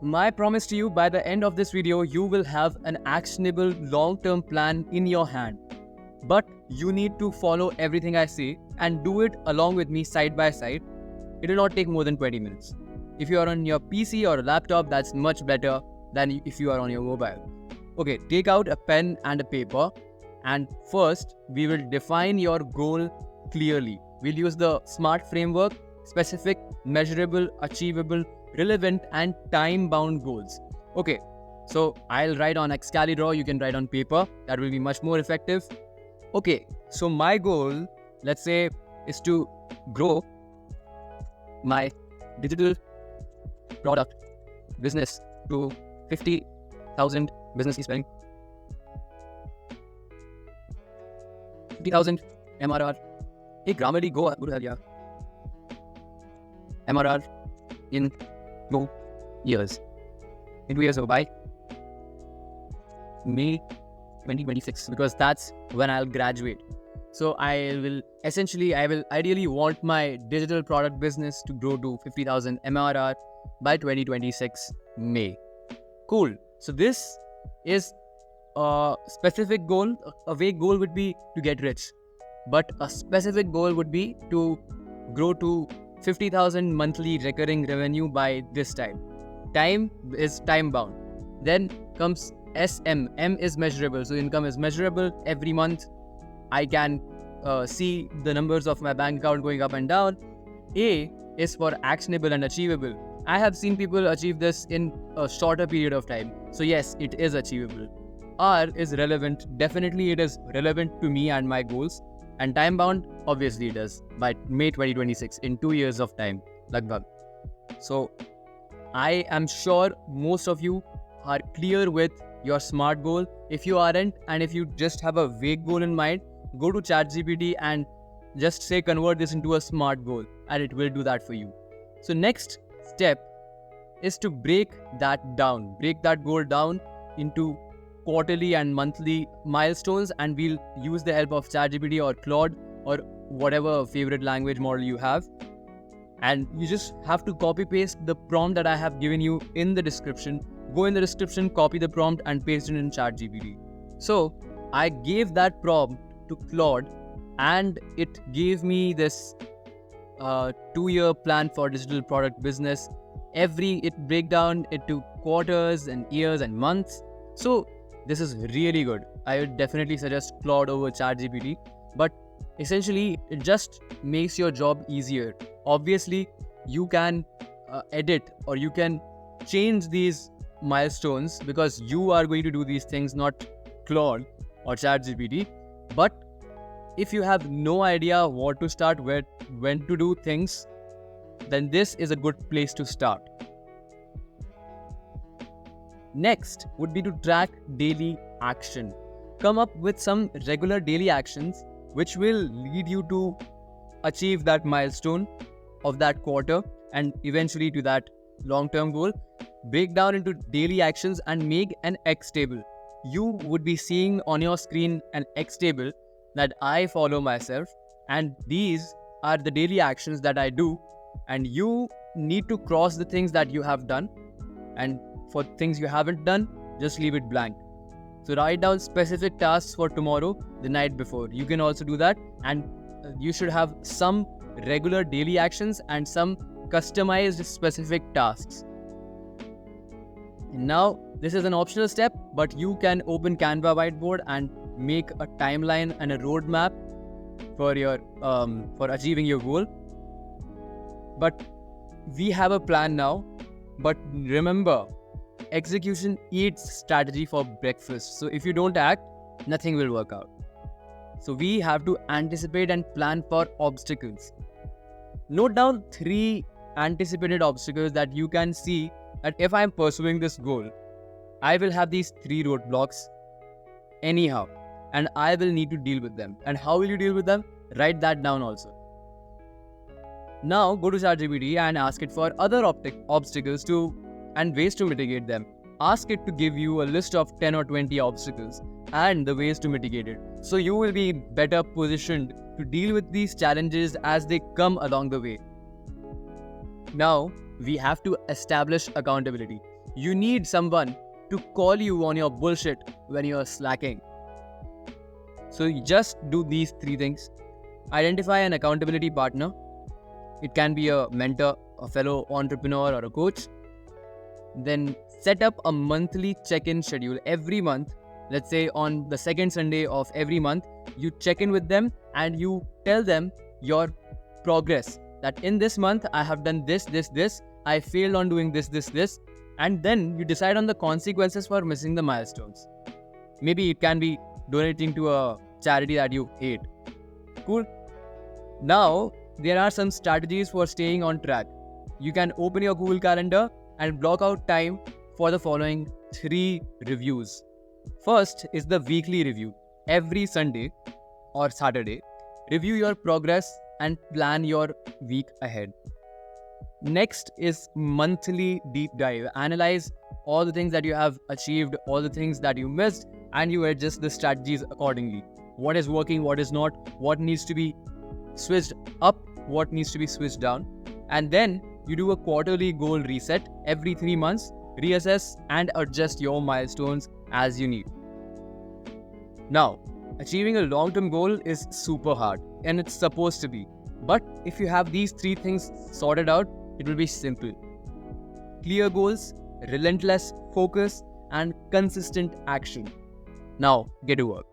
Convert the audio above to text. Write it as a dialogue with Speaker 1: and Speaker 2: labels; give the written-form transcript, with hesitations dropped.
Speaker 1: My promise to you, by the end of this video, you will have an actionable long-term plan in your hand. But you need to follow everything I say and do it along with me side by side. It will not take more than 20 minutes. If you are on your PC or a laptop, that's much better than if you are on your mobile. Okay, take out a pen and a paper, and first we will define your goal clearly. We'll use the SMART framework: specific, measurable, achievable, relevant, and time-bound goals. Okay, so I'll write on Excalibur, you can write on paper. That will be much more effective. Okay, so my goal, let's say, is to grow my digital product business to 50,000 business spending, 50,000 MRR. Hey, Grammarly, go ahead, yeah. MRR in 2 years. In 2 years, so by May 2026, because that's when I'll graduate. So I will ideally want my digital product business to grow to 50,000 MRR by 2026 May. Cool. So this is a specific goal. A vague goal would be to get rich, but a specific goal would be to grow to 50,000 monthly recurring revenue by this time. Time is time bound. Then comes SM. M is measurable. So income is measurable. Every month I can see the numbers of my bank account going up and down. A is for actionable and achievable. I have seen people achieve this in a shorter period of time. So yes, it is achievable. R is relevant. Definitely it is relevant to me and my goals. And time bound, obviously it is, by May 2026, in 2 years of time. Lagbhag. So I am sure most of you are clear with your SMART goal. If you aren't, and if you just have a vague goal in mind, go to ChatGPT and just say convert this into a SMART goal, and it will do that for you. So next step is to break that goal down into quarterly and monthly milestones, and we'll use the help of ChatGPT or Claude or whatever favorite language model you have. And you just have to copy paste the prompt that I have given you in the description. Go in the description, copy the prompt and paste it in ChatGPT. So I gave that prompt to Claude and it gave me this 2-year plan for digital product business. It break down into quarters and years and months. So this is really good. I would definitely suggest Claude over ChatGPT, but essentially it just makes your job easier. Obviously, you can edit or you can change these milestones because you are going to do these things, not Claude or ChatGPT. But if you have no idea what to start with, when to do things, then this is a good place to start. Next would be to track daily action. Come up with some regular daily actions which will lead you to achieve that milestone of that quarter and eventually to that long-term goal. Break down into daily actions and make an X table. You would be seeing on your screen an X table that I follow myself, and these are the daily actions that I do, and you need to cross the things that you have done, and for things you haven't done, just leave it blank. So write down specific tasks for tomorrow the night before. You can also do that, and you should have some regular daily actions and some customized specific tasks. Now this is an optional step, but you can open Canva whiteboard and make a timeline and a roadmap for your for achieving your goal. But we have a plan now. But remember, execution eats strategy for breakfast. So if you don't act, nothing will work out. So we have to anticipate and plan for obstacles. Note down 3 anticipated obstacles that you can see that if I am pursuing this goal, I will have these 3 roadblocks anyhow, and I will need to deal with them. And how will you deal with them? Write that down also. Now go to ChatGPT and ask it for other obstacles and ways to mitigate them. Ask it to give you a list of 10 or 20 obstacles and the ways to mitigate it. So you will be better positioned to deal with these challenges as they come along the way. Now we have to establish accountability. You need someone to call you on your bullshit when you're slacking. So you just do these three things. Identify an accountability partner. It can be a mentor, a fellow entrepreneur, or a coach. Then set up a monthly check-in schedule every month. Let's say on the second Sunday of every month, you check in with them and you tell them your progress. That in this month, I have done this. I failed on doing this. And then you decide on the consequences for missing the milestones. Maybe it can be donating to a charity that you hate. Cool. Now, there are some strategies for staying on track. You can open your Google Calendar and block out time for the following 3 reviews. First is the weekly review. Every Sunday or Saturday, review your progress and plan your week ahead. Next is monthly deep dive. Analyze all the things that you have achieved, all the things that you missed, and you adjust the strategies accordingly. What is working, what is not, what needs to be switched up, what needs to be switched down. And then you do a quarterly goal reset every 3 months, reassess and adjust your milestones as you need. Now, achieving a long-term goal is super hard, and it's supposed to be. But if you have these 3 things sorted out, it will be simple. Clear goals, relentless focus, and consistent action. Now, get to work.